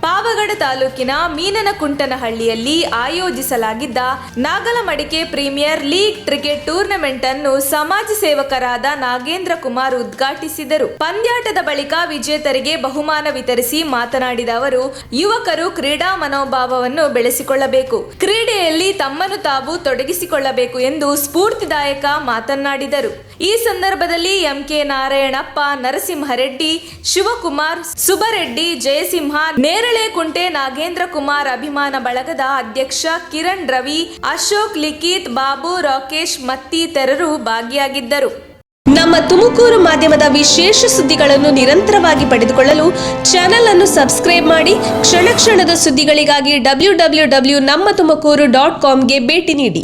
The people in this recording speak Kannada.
ಪಾವಗಡ ತಾಲೂಕಿನ ಮೀನನಕುಂಟನಹಳ್ಳಿಯಲ್ಲಿ ಆಯೋಜಿಸಲಾಗಿದ್ದ Nagalamadike premier league cricket tournament ಅನ್ನು ಸಮಾಜ ಸೇವಕರಾದ ನಾಗೇಂದ್ರ ಕುಮಾರ್ ಉದ್ಘಾಟಿಸಿದರು. ಪಂದ್ಯಾಟದ ಬಳಿಕ ವಿಜೇತರಿಗೆ ಬಹುಮಾನ ವಿತರಿಸಿ ಮಾತನಾಡಿದ ಅವರು, ಯುವಕರು ಕ್ರೀಡಾ ಮನೋಭಾವವನ್ನು ಬೆಳೆಸಿಕೊಳ್ಳಬೇಕು, ಕ್ರೀಡೆಯಲ್ಲಿ ತಮ್ಮನ್ನು ತಾವು ತೊಡಗಿಸಿಕೊಳ್ಳಬೇಕು ಎಂದು ಸ್ಫೂರ್ತಿದಾಯಕ ಮಾತನಾಡಿದರು. ಈ ಸಂದರ್ಭದಲ್ಲಿ ಎಂಕೆ ನಾರಾಯಣಪ್ಪ, ನರಸಿಂಹರೆಡ್ಡಿ, ಶಿವಕುಮಾರ್, ಸುಬ್ಬರೆಡ್ಡಿ, ಜಯಸಿಂಹ, ನೇರಳೆಕುಂಟೆ ನಾಗೇಂದ್ರ ಕುಮಾರ್ ಅಭಿಮಾನ ಬಳಗದ ಅಧ್ಯಕ್ಷ ಕಿರಣ್ ರವಿ, ಅಶೋಕ್, ಲಿಖಿತ್, ಬಾಬು, ರಾಕೇಶ್ ಮತ್ತಿತರರು ಭಾಗಿಯಾಗಿದ್ದರು. ನಮ್ಮ ತುಮಕೂರು ಮಾಧ್ಯಮದ ವಿಶೇಷ ಸುದ್ದಿಗಳನ್ನು ನಿರಂತರವಾಗಿ ಪಡೆದುಕೊಳ್ಳಲು ಚಾನೆಲ್ ಅನ್ನು ಸಬ್ಸ್ಕ್ರೈಬ್ ಮಾಡಿ. ಕ್ಷಣ ಕ್ಷಣದ ಸುದ್ದಿಗಳಿಗಾಗಿ www.nammathumakuru.com ಗೆ ಭೇಟಿ ನೀಡಿ.